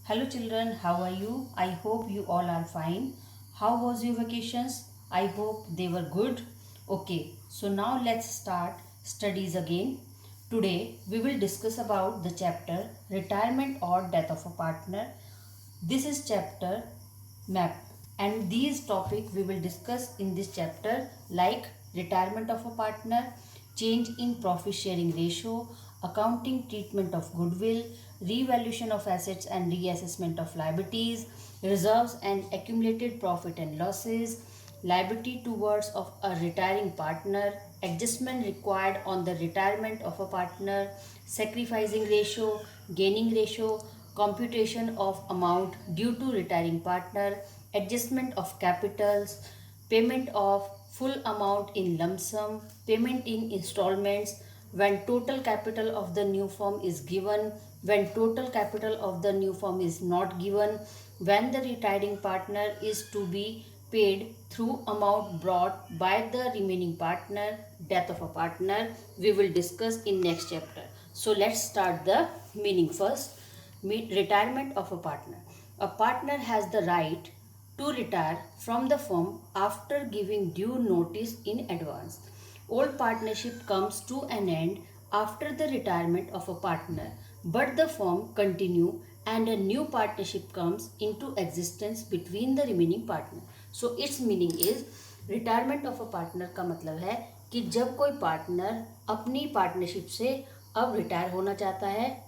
Hello children, how are you? I hope you all are fine. How was your vacations? I hope they were good. Okay, so now let's start studies again. Today we will discuss about the chapter Retirement or Death of a Partner. This is chapter map, and these topic we will discuss in this chapter like retirement of a partner, change in profit sharing ratio, accounting treatment of goodwill, revaluation of assets and reassessment of liabilities, reserves and accumulated profit and losses, liability towards of a retiring partner, adjustment required on the retirement of a partner, sacrificing ratio, gaining ratio, computation of amount due to retiring partner, adjustment of capitals, payment of full amount in lump sum, payment in installments, when total capital of the new firm is given, when total capital of the new firm is not given, when the retiring partner is to be paid through amount brought by the remaining partner, death of a partner, we will discuss in next chapter. So let's start the meaning first. Retirement of a partner. A partner has the right to retire from the firm after giving due notice in advance. Old partnership comes to an end after the retirement of a partner, but the firm continue and a new partnership comes into existence between the remaining partner. So its meaning is retirement of a partner का मतलब है कि जब कोई partner अपनी partnership से अब retire होना चाहता है,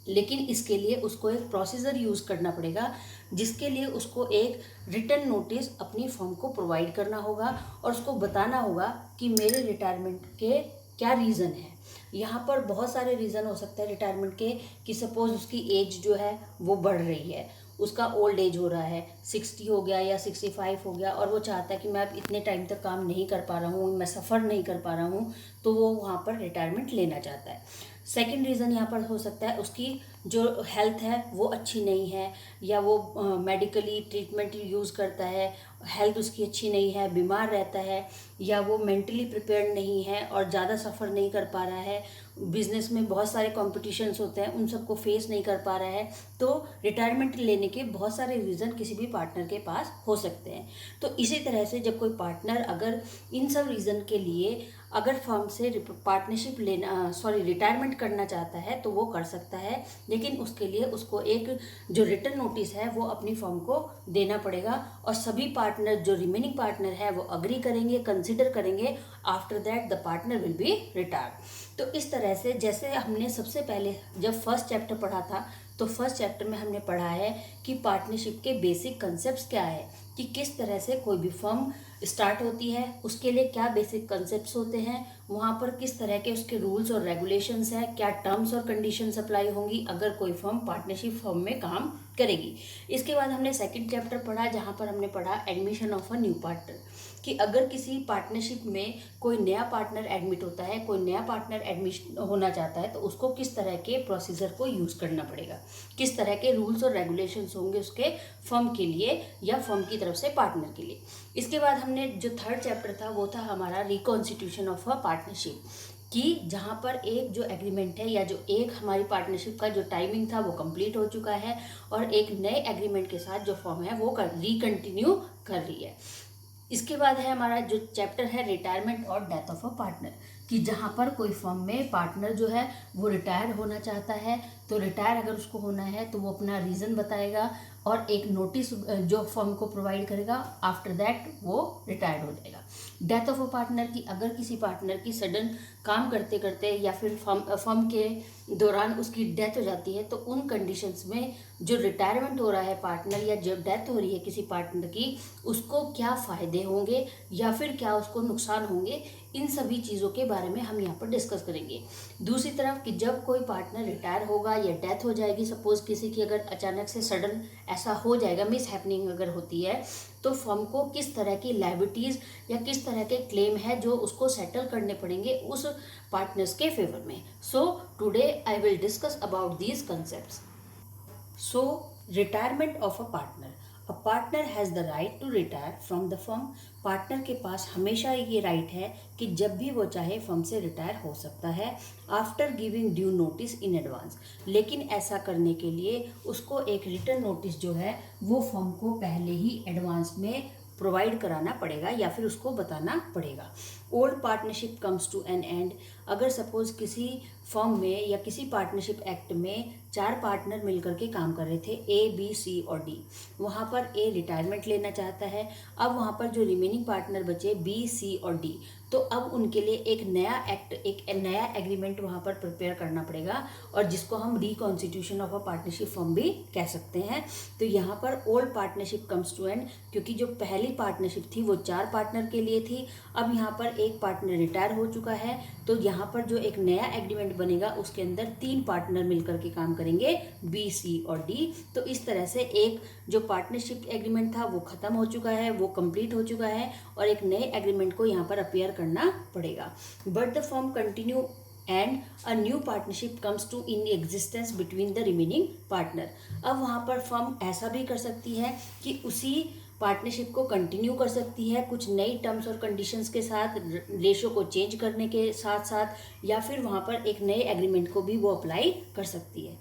लेकिन इसके लिए उसको एक प्रोसीजर यूज़ करना पड़ेगा जिसके लिए उसको एक रिटर्न नोटिस अपनी फर्म को प्रोवाइड करना होगा और उसको बताना होगा कि मेरे रिटायरमेंट के क्या रीज़न है। यहाँ पर बहुत सारे रीज़न हो सकते हैं रिटायरमेंट के कि सपोज़ उसकी एज जो है वो बढ़ रही है, उसका ओल्ड एज हो रहा है, 60 हो गया या 65 हो गया और वो चाहता है कि मैं अब इतने टाइम तक काम नहीं कर पा रहा हूँ, मैं सफ़र नहीं कर पा रहा हूँ, तो वो वहाँ पर रिटायरमेंट लेना चाहता है। सेकंड रीज़न यहाँ पर हो सकता है उसकी जो हेल्थ है वो अच्छी नहीं है या वो मेडिकली ट्रीटमेंट यूज़ करता है, हेल्थ उसकी अच्छी नहीं है, बीमार रहता है, या वो मेंटली प्रिपेयर्ड नहीं है और ज़्यादा सफ़र नहीं कर पा रहा है, बिजनेस में बहुत सारे कॉम्पिटिशन्स होते हैं उन सबको फेस नहीं कर पा रहा है। तो रिटायरमेंट लेने के बहुत सारे रीज़न किसी भी पार्टनर के पास हो सकते हैं। तो इसी तरह से जब कोई पार्टनर अगर इन सब रीज़न के लिए अगर फर्म से पार्टनरशिप रिटायरमेंट करना चाहता है तो वो कर सकता है, लेकिन उसके लिए उसको एक जो रिटर्न नोटिस है वो अपनी फर्म को देना पड़ेगा और सभी पार्टनर जो रिमेनिंग पार्टनर है वो अग्री करेंगे, कंसिडर करेंगे। After that the partner will be retired. तो इस तरह से जैसे हमने सबसे पहले जब फर्स्ट चैप्टर पढ़ा था तो फर्स्ट चैप्टर में हमने पढ़ा है कि पार्टनरशिप के बेसिक कंसेप्ट्स क्या है, कि किस तरह से कोई भी फर्म स्टार्ट होती है, उसके लिए क्या बेसिक कंसेप्ट्स होते हैं, वहाँ पर किस तरह के उसके रूल्स और रेगुलेशंस हैं, क्या टर्म्स और कंडीशंस अप्लाई होंगी अगर कोई फर्म पार्टनरशिप फर्म में काम करेगी। इसके बाद हमने सेकंड चैप्टर पढ़ा जहाँ पर हमने पढ़ा admission of a new partner, कि अगर किसी पार्टनरशिप में कोई नया पार्टनर एडमिट होता है, कोई नया पार्टनर एडमिशन होना चाहता है तो उसको किस तरह के प्रोसीजर को यूज़ करना पड़ेगा, किस तरह के रूल्स और रेगुलेशंस होंगे उसके फर्म के लिए या फर्म की तरफ से पार्टनर के लिए। इसके बाद हमने जो थर्ड चैप्टर था वो था हमारा रिकॉन्स्टिट्यूशन ऑफ अ पार्टनरशिप, कि जहाँ पर एक जो एग्रीमेंट है या जो एक हमारी पार्टनरशिप का जो टाइमिंग था वो कंप्लीट हो चुका है और एक नए एग्रीमेंट के साथ जो फर्म है वो रिकंटिन्यू कर रही है। इसके बाद है हमारा जो चैप्टर है रिटायरमेंट और डेथ ऑफ अ पार्टनर, कि जहाँ पर कोई फर्म में पार्टनर जो है वो रिटायर होना चाहता है तो रिटायर अगर उसको होना है तो वो अपना रीज़न बताएगा और एक नोटिस जो फर्म को प्रोवाइड करेगा, आफ्टर दैट वो रिटायर्ड हो जाएगा। डेथ ऑफ अ पार्टनर, की अगर किसी पार्टनर की सडन काम करते करते या फिर फर्म के दौरान उसकी डेथ हो जाती है तो उन कंडीशंस में जो रिटायरमेंट हो रहा है पार्टनर या जब डेथ हो रही है किसी पार्टनर की, उसको क्या फ़ायदे होंगे या फिर क्या उसको नुकसान होंगे, इन सभी चीज़ों के बारे में हम यहाँ पर डिस्कस करेंगे। दूसरी तरफ कि जब कोई पार्टनर रिटायर होगा या डेथ हो जाएगी, सपोज़ किसी की अगर अचानक से सडन ऐसा हो जाएगा, मिस हैपनिंग अगर होती है, तो फर्म को किस तरह की लायबिलिटीज़ या किस तरह के क्लेम है जो उसको सेटल करने पड़ेंगे उस पार्टनर्स के फेवर में। So today I will discuss about these concepts. So, retirement of a partner. A partner has the right to retire from the firm. Partner के पास हमेशा ये राइट है कि जब भी वो चाहे फर्म से रिटायर हो सकता है after giving due notice in advance. लेकिन ऐसा करने के लिए उसको एक रिटर्न नोटिस जो है वो फर्म को पहले ही एडवांस में प्रोवाइड कराना पड़ेगा या फिर उसको बताना पड़ेगा। Old partnership comes to an end. अगर सपोज किसी फर्म में या किसी पार्टनरशिप एक्ट में 4 पार्टनर मिलकर के काम कर रहे थे, ए बी सी और डी। वहाँ पर ए रिटायरमेंट लेना चाहता है। अब वहाँ पर जो रिमेनिंग पार्टनर बचे बी सी और डी, तो अब उनके लिए एक नया एक्ट, एक नया एग्रीमेंट वहाँ पर प्रिपेयर करना पड़ेगा और जिसको हम reconstitution of a partnership firm भी कह सकते हैं। तो यहाँ पर old partnership comes to end, क्योंकि जो पहली पार्टनरशिप थी वो 4 पार्टनर के लिए थी। अब यहाँ पर एक पार्टनर रिटायर हो चुका है, तो यहाँ पर जो एक नया एग्रीमेंट बनेगा उसके अंदर 3 पार्टनर मिलकर के काम करेंगे, बी सी और डी। तो इस तरह से एक जो पार्टनरशिप एग्रीमेंट था वो खत्म हो चुका है, वो कंप्लीट हो चुका है और एक नए एग्रीमेंट को यहाँ पर अपियर करना पड़ेगा। But the firm continue and a new partnership comes to in existence between the remaining partner. अब वहाँ पर फर्म ऐसा भी कर सकती है कि उसी पार्टनरशिप को कंटिन्यू कर सकती है कुछ नई टर्म्स और कंडीशंस के साथ, रेशो को चेंज करने के साथ साथ, या फिर वहाँ पर एक नए एग्रीमेंट को भी वो अप्लाई कर सकती है।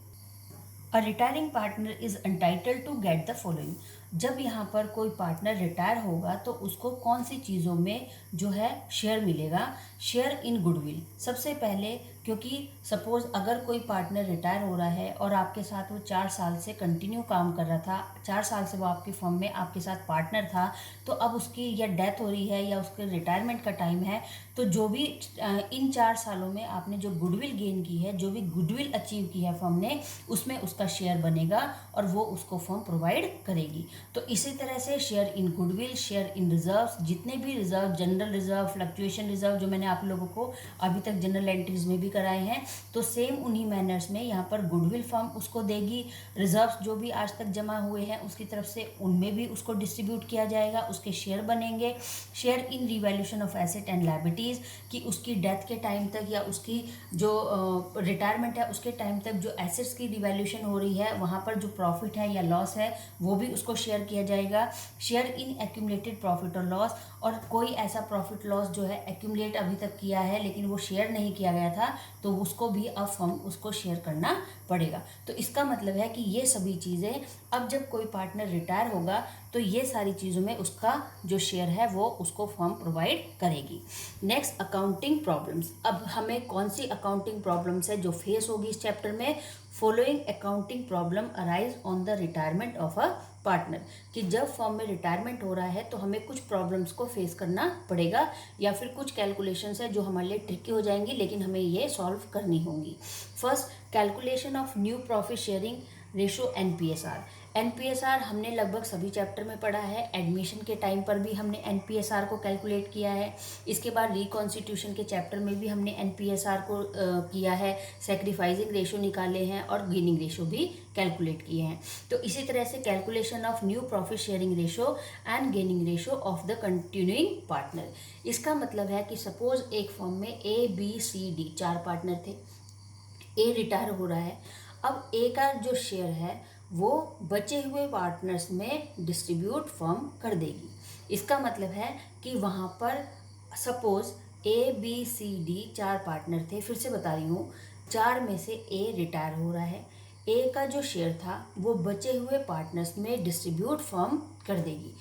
A retiring partner is entitled to get the following. जब यहाँ पर कोई पार्टनर रिटायर होगा तो उसको कौन सी चीज़ों में जो है शेयर मिलेगा? Share in goodwill. सबसे पहले, क्योंकि सपोज अगर कोई पार्टनर रिटायर हो रहा है और आपके साथ वो 4 साल से कंटिन्यू काम कर रहा था, 4 साल से वो आपकी फर्म में आपके साथ पार्टनर था, तो अब उसकी या डेथ हो रही है या उसके रिटायरमेंट का टाइम है, तो जो भी इन 4 सालों में आपने जो गुडविल गेन की है, जो भी गुडविल अचीव की है फर्म ने, उसमें उसका शेयर बनेगा और वो उसको फर्म प्रोवाइड करेगी। तो इसी तरह से share in goodwill, share in reserves, जितने भी reserve, general reserve, fluctuation reserve जो मैंने आप लोगों को अभी तक जनरल एंट्रीज में भी कराए हैं, तो सेम उन्हीं मैनर्स में यहाँ पर गुडविल फर्म उसको देगी। रिजर्व्स जो भी आज तक जमा हुए हैं उसकी तरफ से उनमें भी उसको डिस्ट्रीब्यूट किया जाएगा, उसके शेयर बनेंगे। Share in revaluation of asset and liabilities, कि उसकी डेथ के टाइम तक या उसकी जो रिटायरमेंट है उसके टाइम तक जो एसेट्स की रिवैल्यूएशन हो रही है वहाँ पर जो प्रॉफिट है या लॉस है वो भी उसको शेयर किया जाएगा। शेयर इन एक्यूमुलेटेड प्रॉफिट और लॉस, और कोई ऐसा प्रॉफिट लॉस जो है एक्यूमुलेट अभी तक किया है लेकिन वो शेयर नहीं किया गया था, तो उसको भी अब फर्म उसको शेयर करना पड़ेगा। तो इसका मतलब है कि ये सभी चीज़ें अब जब कोई पार्टनर रिटायर होगा तो ये सारी चीज़ों में उसका जो शेयर है वो उसको फर्म प्रोवाइड करेगी। Next, accounting problems. अब हमें कौन सी अकाउंटिंग प्रॉब्लम्स है जो फेस होगी इस चैप्टर में? Following accounting problem arise on the retirement of a partner, कि जब फर्म में रिटायरमेंट हो रहा है तो हमें कुछ प्रॉब्लम्स को फेस करना पड़ेगा या फिर कुछ कैलकुलेशंस है जो हमारे लिए ट्रिकी हो जाएंगी लेकिन हमें ये सॉल्व करनी होंगी। First, calculation of new profit sharing ratio एनपीएसआर। एनपीएसआर हमने लगभग सभी चैप्टर में पढ़ा है, एडमिशन के टाइम पर भी हमने एनपीएसआर को कैलकुलेट किया है, इसके बाद रिकॉन्स्टिट्यूशन के चैप्टर में भी हमने एनपीएसआर को किया है, सेक्रीफाइसिंग रेशो निकाले हैं और गेनिंग रेशो भी कैलकुलेट किए हैं। तो इसी तरह से calculation of new profit sharing ratio and gaining ratio of the continuing partner. इसका मतलब है कि सपोज एक फर्म में A B C D 4 partner थे, ए रिटायर हो रहा है, अब ए का जो शेयर है वो बचे हुए पार्टनर्स में डिस्ट्रीब्यूट फर्म कर देगी। इसका मतलब है कि वहाँ पर suppose A B C D 4 partner थे, फिर से बता रही हूँ, 4 में से ए रिटायर हो रहा है, ए का जो शेयर था वो बचे हुए पार्टनर्स में डिस्ट्रीब्यूट फर्म कर देगी।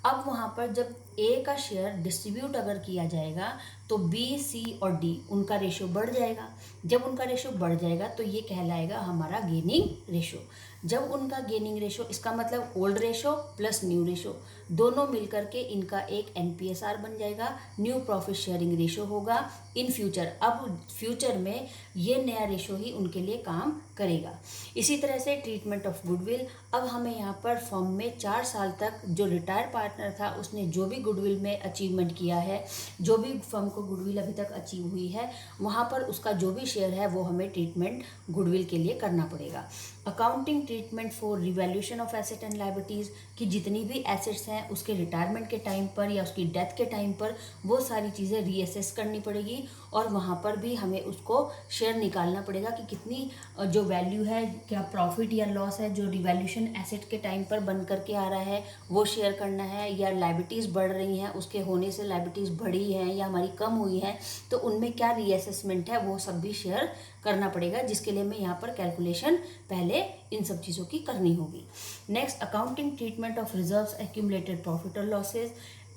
अब वहाँ पर जब ए का शेयर डिस्ट्रीब्यूट अगर किया जाएगा तो बी सी और डी उनका रेशो बढ़ जाएगा। जब उनका रेशो बढ़ जाएगा तो ये कहलाएगा हमारा गेनिंग रेशो। जब उनका गेनिंग रेशो, इसका मतलब old ratio plus new ratio दोनों मिलकर के इनका एक एनपीएसआर बन जाएगा, न्यू प्रॉफिट शेयरिंग रेशो होगा इन फ्यूचर। अब फ्यूचर में ये नया रेशो ही उनके लिए काम करेगा। इसी तरह से ट्रीटमेंट ऑफ गुडविल। अब हमें यहाँ पर फर्म में 4 साल तक जो रिटायर पार्टनर था उसने जो भी गुडविल में अचीवमेंट किया है, जो भी फर्म को गुडविल अभी तक अचीव हुई है, वहाँ पर उसका जो भी शेयर है वो हमें ट्रीटमेंट गुडविल के लिए करना पड़ेगा। Accounting treatment for revaluation of asset and liabilities, कि जितनी भी एसेट्स हैं उसके रिटायरमेंट के टाइम पर या उसकी डेथ के टाइम पर वो सारी चीज़ें रीअसेस करनी पड़ेगी और वहाँ पर भी हमें उसको शेयर निकालना पड़ेगा कि कितनी जो वैल्यू है, क्या प्रॉफिट या लॉस है जो रिवैल्यूएशन एसेट के टाइम पर बन करके आ रहा है वो शेयर करना है, या लायबिलिटीज़ बढ़ रही हैं उसके होने से लायबिलिटीज़ बढ़ी हैं या हमारी कम हुई हैं तो उनमें क्या रीअसेसमेंट है वो सब भी शेयर करना पड़ेगा, जिसके लिए हमें यहाँ पर कैलकुलेशन पहले इन सब चीज़ों की करनी होगी। Next, accounting treatment of reserves, accumulated profit और losses,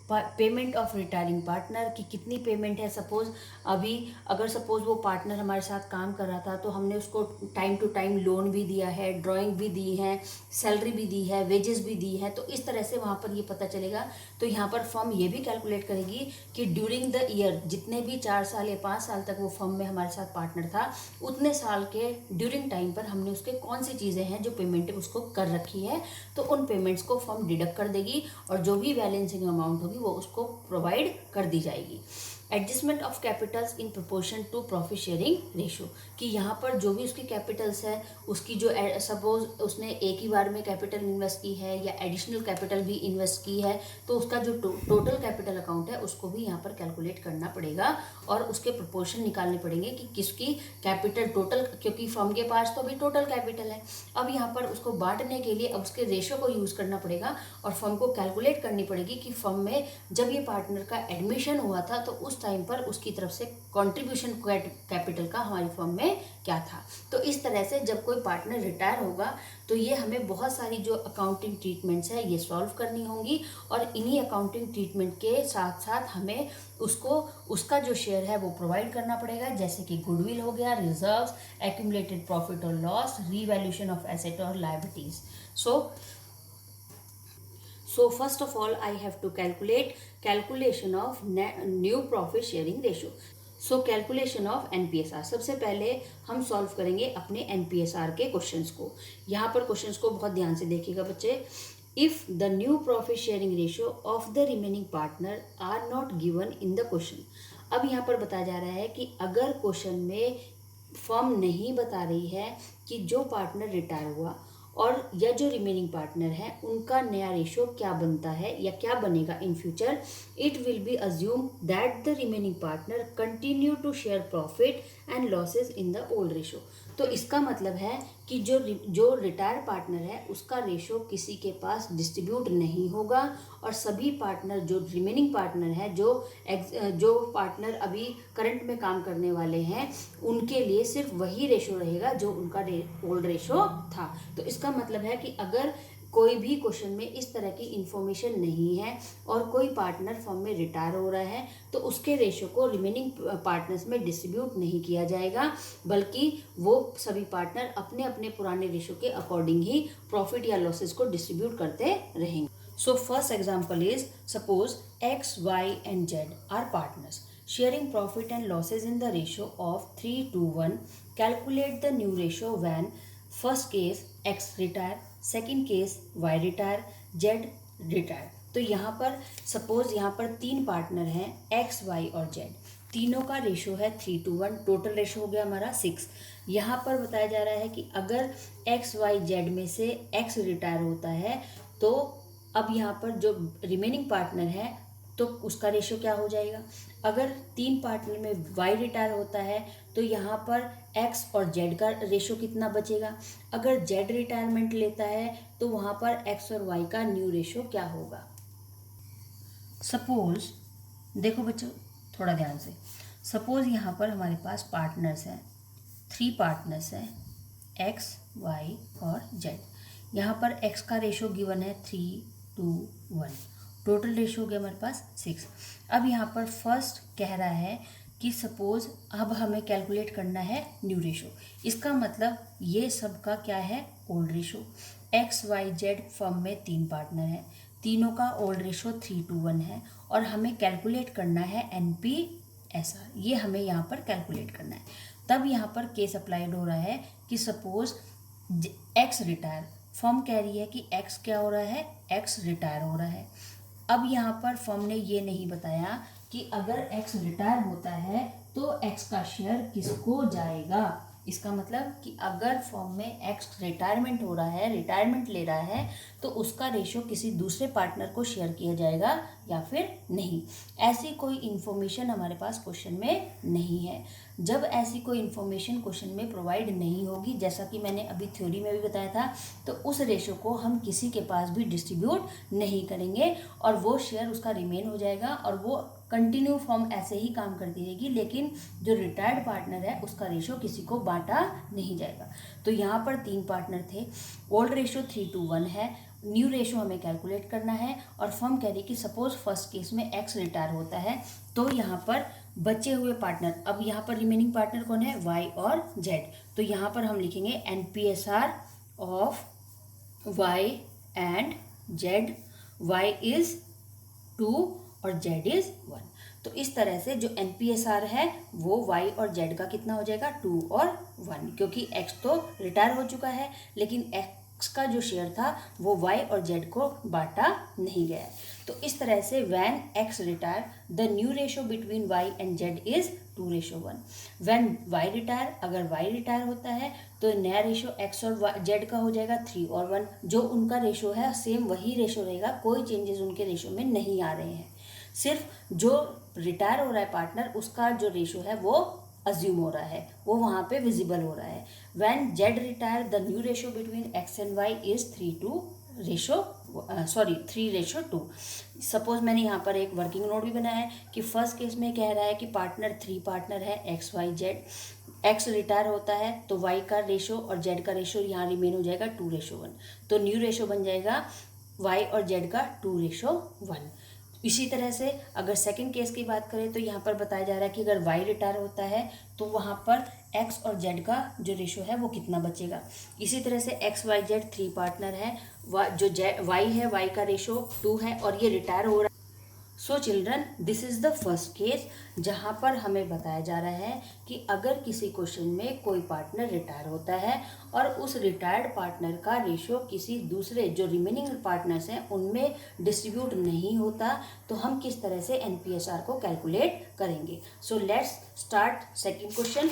payment of retiring partner की कितनी पेमेंट है। सपोज अभी अगर सपोज वो पार्टनर हमारे साथ काम कर रहा था तो हमने उसको टाइम टू टाइम लोन भी दिया है, ड्राइंग भी दी है, सैलरी भी दी है, वेजेस भी दी है, तो इस तरह से वहाँ पर ये पता चलेगा। तो यहाँ पर फर्म ये भी कैलकुलेट करेगी कि ड्यूरिंग द ईयर जितने भी 4 साल या 5 साल तक वो फर्म में हमारे साथ पार्टनर था उतने साल के ड्यूरिंग टाइम पर हमने उसके कौन सी चीज़ें हैं जो पेमेंट उसको कर रखी है, तो उन पेमेंट्स को फर्म डिडक्ट कर देगी और जो भी बैलेंसिंग अमाउंट होगी वो उसको प्रोवाइड कर दी जाएगी। Adjustment of capitals in proportion to profit sharing ratio, कि यहाँ पर जो भी उसकी कैपिटल्स है उसकी जो सपोज उसने एक ही बार में कैपिटल इन्वेस्ट की है या एडिशनल कैपिटल भी इन्वेस्ट की है तो उसका जो टोटल कैपिटल अकाउंट है उसको भी यहाँ पर कैलकुलेट करना पड़ेगा और उसके प्रोपोर्शन निकालने पड़ेंगे कि किसकी कैपिटल टोटल, क्योंकि फर्म के पास तो अभी टोटल कैपिटल है, अब यहाँ पर उसको बांटने के लिए अब उसके रेशो को यूज़ करना पड़ेगा और फर्म को कैलकुलेट करनी पड़ेगी कि फर्म में जब ये पार्टनर का एडमिशन हुआ था तो उस टाइम पर उसकी तरफ से कंट्रीब्यूशन कैपिटल का हमारी फर्म में क्या था। तो इस तरह से जब कोई पार्टनर रिटायर होगा तो ये हमें बहुत सारी जो अकाउंटिंग ट्रीटमेंट्स है ये सॉल्व करनी होंगी और इन्हीं अकाउंटिंग ट्रीटमेंट के साथ साथ हमें उसको उसका जो शेयर है वो प्रोवाइड करना पड़ेगा, जैसे कि गुडविल हो गया, रिजर्व्स, एक्यूमुलेटेड प्रॉफिट और लॉस, रीवैल्यूएशन ऑफ एसेट और liabilities. So first of all I have to calculation of new profit sharing ratio. So calculation of NPSR, सबसे पहले हम सॉल्व करेंगे अपने NPSR के क्वेश्चंस को। यहाँ पर क्वेश्चंस को बहुत ध्यान से देखिएगा बच्चे। If the new profit sharing ratio of the remaining partner are not given in the question. अब यहाँ पर बताया जा रहा है कि अगर क्वेश्चन में फर्म नहीं बता रही है कि जो पार्टनर रिटायर हुआ और या जो रिमेनिंग पार्टनर है उनका नया रेशो क्या बनता है या क्या बनेगा in future, it will be assume that the remaining partner continue to share profit and losses in the old ratio. तो इसका मतलब है कि जो रिटायर पार्टनर है उसका रेशो किसी के पास डिस्ट्रीब्यूट नहीं होगा और सभी पार्टनर जो रिमेनिंग पार्टनर है जो पार्टनर अभी करंट में काम करने वाले हैं उनके लिए सिर्फ वही रेशो रहेगा जो उनका ओल्ड रेशो था। तो इसका मतलब है कि अगर कोई भी क्वेश्चन में इस तरह की इंफॉर्मेशन नहीं है और कोई पार्टनर फर्म में रिटायर हो रहा है तो उसके रेशो को रिमेनिंग पार्टनर्स में डिस्ट्रीब्यूट नहीं किया जाएगा, बल्कि वो सभी पार्टनर अपने अपने पुराने रेशो के अकॉर्डिंग ही प्रॉफिट या लॉसेस को डिस्ट्रीब्यूट करते रहेंगे। So first example is suppose X, Y and Z are partners sharing profit and losses in the ratio of 3:1. Calculate the new ratio when first case X retire, second case Y retire, Z retire. तो यहाँ पर suppose यहाँ पर 3 partner हैं X, Y और Z, तीनों का ratio है 3:1, टोटल रेशो हो गया हमारा 6। यहाँ पर बताया जा रहा है कि अगर X, Y, Z में से X रिटायर होता है तो अब यहाँ पर जो रिमेनिंग पार्टनर है तो उसका रेशो क्या हो जाएगा। अगर 3 पार्टनर में Y रिटायर होता है तो यहाँ पर X और Z का रेशो कितना बचेगा। अगर Z रिटायरमेंट लेता है तो वहाँ पर X और Y का न्यू रेशो क्या होगा। सपोज देखो बच्चों थोड़ा ध्यान से, सपोज यहाँ पर हमारे पास पार्टनर्स हैं, 3 पार्टनर्स हैं X, Y और Z। यहाँ पर X का रेशो गिवन है 3:1, टोटल रेशो हो गया हमारे पास 6। अब यहाँ पर फर्स्ट कह रहा है कि सपोज अब हमें कैलकुलेट करना है न्यू रेशो। इसका मतलब ये सब का क्या है, old ratio. X, Y, Z firm में 3 पार्टनर हैं, तीनों का ओल्ड रेशो 3:1 है और हमें कैलकुलेट करना है NPSR, ये हमें यहाँ पर कैलकुलेट करना है। तब यहाँ पर केस अप्लाइड हो रहा है कि सपोज X रिटायर, फर्म कह रही है कि X क्या हो रहा है, X रिटायर हो रहा है। अब यहाँ पर फर्म ने ये नहीं बताया कि अगर X रिटायर होता है तो X का शेयर किसको जाएगा, इसका मतलब कि अगर फॉर्म में एक्स रिटायरमेंट हो रहा है, रिटायरमेंट ले रहा है, तो उसका रेशो किसी दूसरे पार्टनर को शेयर किया जाएगा या फिर नहीं। ऐसी कोई इन्फॉर्मेशन हमारे पास क्वेश्चन में नहीं है। जब ऐसी कोई इन्फॉर्मेशन क्वेश्चन में प्रोवाइड नहीं होगी, जैसा कि मैंने अभी थ्योरी में भी बताया था, तो उस रेशो को हम किसी के पास भी डिस्ट्रीब्यूट नहीं करेंगे और वो शेयर उसका रिमेन हो जाएगा और वो कंटिन्यू फॉर्म ऐसे ही काम करती रहेगी, लेकिन जो रिटायर्ड पार्टनर है उसका रेशो किसी को बांटा नहीं जाएगा। तो यहाँ पर 3 पार्टनर थे, ओल्ड रेशो 3:1 है, न्यू रेशो हमें कैलकुलेट करना है और फर्म कह रही कि सपोज फर्स्ट केस में एक्स रिटायर होता है, तो यहाँ पर बचे हुए पार्टनर, अब यहाँ पर रिमेनिंग पार्टनर कौन है, वाई और जेड। तो यहाँ पर हम लिखेंगे NPSR of Y and Z. Y is 2 और जेड इज 1। तो इस तरह से जो एनपीएसआर है वो वाई और जेड का कितना हो जाएगा, 2 और 1, क्योंकि एक्स तो रिटायर हो चुका है लेकिन एक्स का जो शेयर था वो वाई और जेड को बांटा नहीं गया है। तो इस तरह से when X retire the new ratio between Y and Z is 2:1। When Y retire, अगर वाई रिटायर होता है तो नया रेशो एक्स और जेड का हो जाएगा 3 और 1। जो उनका रेशो है सेम वही रेशो रहेगा, कोई चेंजेस उनके रेशो में नहीं आ रहे हैं। सिर्फ जो रिटायर हो रहा है पार्टनर उसका जो रेशो है वो अज्यूम हो रहा है, वो वहाँ पे विजिबल हो रहा है। When Z retire the new ratio between X and Y is 3:2। Suppose मैंने यहाँ पर एक वर्किंग नोट भी बनाया है कि फर्स्ट केस में कह रहा है कि पार्टनर 3 पार्टनर है X Y Z. X retire होता है तो वाई का रेशो और जेड का रेशो यहाँ रिमेन हो जाएगा 2:1। तो न्यू रेशो बन जाएगा वाई और जेड का 2:1। इसी तरह से अगर सेकंड केस की बात करें तो यहाँ पर बताया जा रहा है कि अगर वाई रिटायर होता है तो वहाँ पर एक्स और जेड का जो रेशो है वो कितना बचेगा। इसी तरह से एक्स वाई जेड 3 पार्टनर है, जो वाई है वाई का रेशो 2 है और ये रिटायर हो रहा है। So children, this is the first case जहाँ पर हमें बताया जा रहा है कि अगर किसी क्वेश्चन में कोई पार्टनर रिटायर होता है और उस रिटायर्ड पार्टनर का रेशो किसी दूसरे जो रिमेनिंग पार्टनर्स हैं उनमें डिस्ट्रीब्यूट नहीं होता, तो हम किस तरह से एनपीएसआर को कैलकुलेट करेंगे। So let's start second question.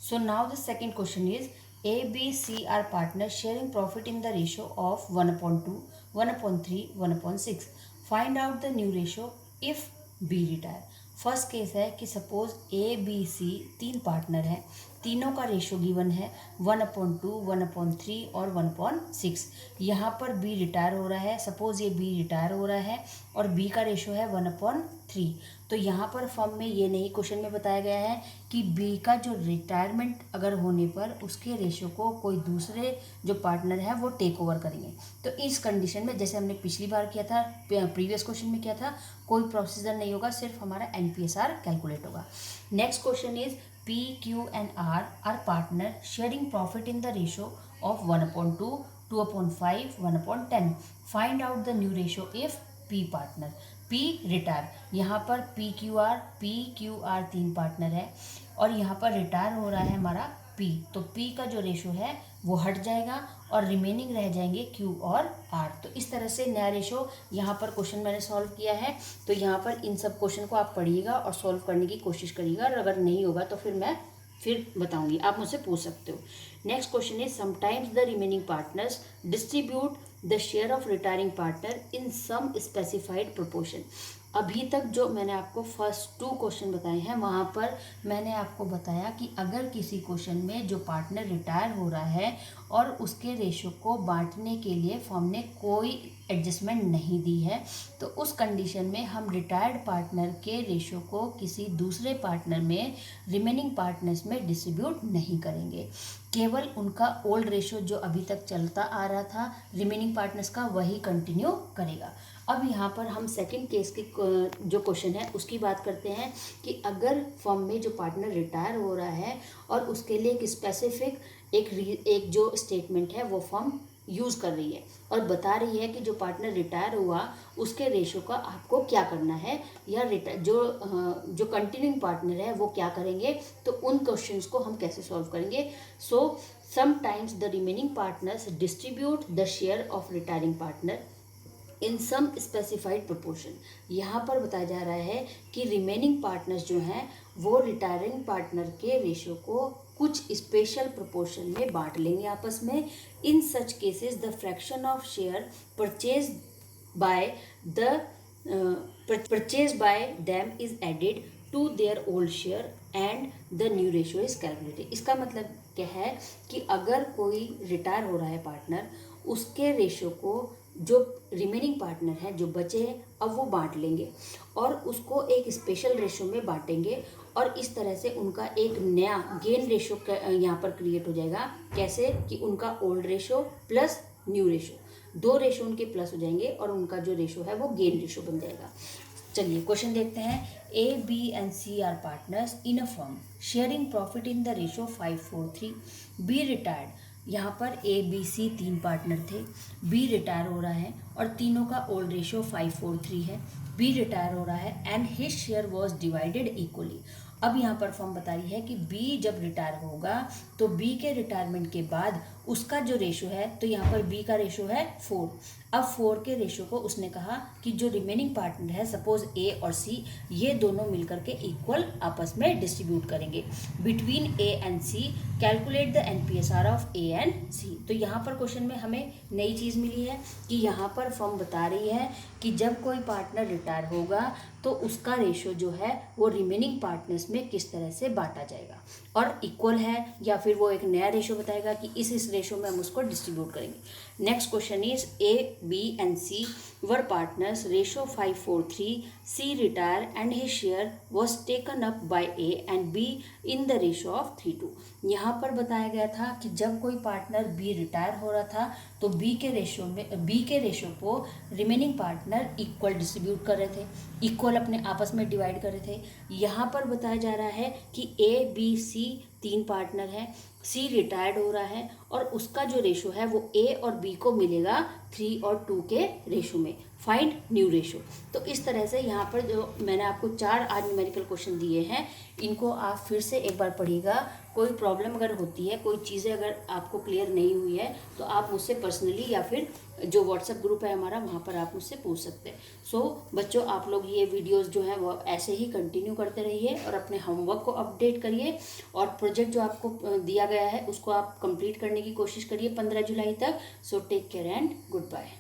So now the second question is A, B, C are partners sharing profit in the ratio of 1/2, 1/3, 1/6. Find out the new ratio if B retire. First case है कि suppose A, B, C 3 partner हैं, तीनों का ratio given है 1/2, 1/3 और 1/6। यहाँ पर B retire हो रहा है, सपोज ये B रिटायर हो रहा है और B का रेशो है 1/3। तो यहाँ पर फॉर्म में ये नहीं क्वेश्चन में बताया गया है कि B का जो रिटायरमेंट अगर होने पर उसके रेशो को कोई दूसरे जो पार्टनर है वो टेक ओवर करेंगे। तो इस कंडीशन में जैसे हमने पिछली बार किया था, प्रीवियस क्वेश्चन में किया था, कोई प्रोसीजर नहीं होगा, सिर्फ हमारा एनपीएसआर कैलकुलेट होगा। Next question is P, Q and R are partner sharing profit in the ratio of 1/2, 2/5, 1/10. Find out the new ratio if P partner. P retire, यहाँ पर PQR 3 पार्टनर है और यहाँ पर रिटायर हो रहा है हमारा P, तो P का जो रेशो है वो हट जाएगा और रिमेनिंग रह जाएंगे Q और R। तो इस तरह से नया रेशो यहाँ पर क्वेश्चन मैंने सॉल्व किया है। तो यहाँ पर इन सब क्वेश्चन को आप पढ़िएगा और सॉल्व करने की कोशिश करिएगा, और अगर नहीं होगा तो फिर मैं बताऊंगी, आप मुझसे पूछ सकते हो। Next question is sometimes the remaining partners distribute the share of retiring partner in some specified proportion. अभी तक जो मैंने आपको फर्स्ट 2 क्वेश्चन बताए हैं वहाँ पर मैंने आपको बताया कि अगर किसी क्वेश्चन में जो पार्टनर रिटायर हो रहा है और उसके रेशो को बांटने के लिए फॉर्म ने कोई एडजस्टमेंट नहीं दी है, तो उस कंडीशन में हम रिटायर्ड पार्टनर के रेशो को किसी दूसरे पार्टनर में रिमेनिंग पार्टनर्स में डिस्ट्रीब्यूट नहीं करेंगे, केवल उनका ओल्ड रेशो जो अभी तक चलता आ रहा था रिमेनिंग पार्टनर्स का वही कंटिन्यू करेगा। अब यहाँ पर हम सेकंड केस की जो क्वेश्चन है उसकी बात करते हैं कि अगर फर्म में जो पार्टनर रिटायर हो रहा है और उसके लिए एक स्पेसिफिक एक जो स्टेटमेंट है वो फर्म यूज़ कर रही है और बता रही है कि जो पार्टनर रिटायर हुआ उसके रेशो का आपको क्या करना है, या जो कंटिन्यूइंग पार्टनर है वो क्या करेंगे, तो उन क्वेश्चंस को हम कैसे सॉल्व करेंगे। So sometimes the remaining partners distribute the share of retiring partner in some specified proportion. यहाँ पर बताया जा रहा है कि रिमेनिंग पार्टनर्स जो हैं वो रिटायरिंग पार्टनर के रेशो को कुछ स्पेशल प्रोपोर्शन में बांट लेंगे आपस में। In such cases the fraction of share purchased by them is added to their old share and the new ratio is calculated। इसका मतलब क्या है कि अगर कोई रिटायर हो रहा है पार्टनर, उसके रेशो को जो रिमेनिंग पार्टनर है जो बचे हैं अब वो बांट लेंगे और उसको एक स्पेशल रेशो में बांटेंगे और इस तरह से उनका एक नया गेन रेशो यहाँ पर क्रिएट हो जाएगा। कैसे कि उनका old ratio plus new ratio, दो रेशो उनके प्लस हो जाएंगे और उनका जो रेशो है वो गेन रेशो बन जाएगा। चलिए क्वेश्चन देखते हैं। A, B and C are partners in a firm sharing profit in the ratio 5:4:3। B retired. यहाँ पर A, B, C तीन पार्टनर थे। B रिटायर हो रहा है और तीनों का ओल्ड रेशो 5:4:3 है। B रिटायर हो रहा है and his share was divided equally. अब यहाँ पर फर्म बता रही है कि B जब रिटायर होगा तो B के रिटायरमेंट के बाद उसका जो रेशो है, तो यहाँ पर B का रेशो है 4। अब 4 के रेशो को उसने कहा कि जो रिमेनिंग पार्टनर है सपोज A और C, ये दोनों मिलकर के इक्वल आपस में डिस्ट्रीब्यूट करेंगे between A and C। Calculate the NPSR of A and C। तो यहाँ पर क्वेश्चन में हमें नई चीज़ मिली है कि यहाँ पर फर्म बता रही है कि जब कोई पार्टनर रिटायर होगा तो उसका रेशो जो है वो रिमेनिंग पार्टनर्स में किस तरह से बांटा जाएगा और इक्वल है या फिर वो एक नया रेशो बताएगा कि इस रेशो में हम उसको डिस्ट्रीब्यूट करेंगे। Next question is A, B and C were partners ratio 5:4:3। C retire and his share was taken up by A and B in the ratio of 3:2। यहाँ पर बताया गया था कि जब कोई पार्टनर B रिटायर हो रहा था तो B के रेशो को रिमेनिंग पार्टनर इक्वल डिस्ट्रीब्यूट कर रहे थे, इक्वल अपने आपस में डिवाइड कर रहे थे। यहाँ पर बताया जा रहा है कि A, B, C तीन पार्टनर हैं, C रिटायर्ड हो रहा है और उसका जो रेशो है वो A और B को मिलेगा 3 और 2 के रेशो में। Find new ratio. तो इस तरह से यहाँ पर जो मैंने आपको 4 आज न्यूमेरिकल क्वेश्चन दिए हैं, इनको आप फिर से एक बार पढ़िएगा। कोई प्रॉब्लम अगर होती है, कोई चीज़ें अगर आपको क्लियर नहीं हुई है तो आप मुझसे पर्सनली या फिर जो व्हाट्सएप ग्रुप है हमारा वहाँ पर आप मुझसे पूछ सकते हैं। सो बच्चों, आप लोग ये वीडियोस जो हैं वो ऐसे ही कंटिन्यू करते रहिए और अपने होमवर्क को अपडेट करिए और प्रोजेक्ट जो आपको दिया गया है उसको आप कंप्लीट करने की कोशिश करिए 15 जुलाई तक। So take care and good bye.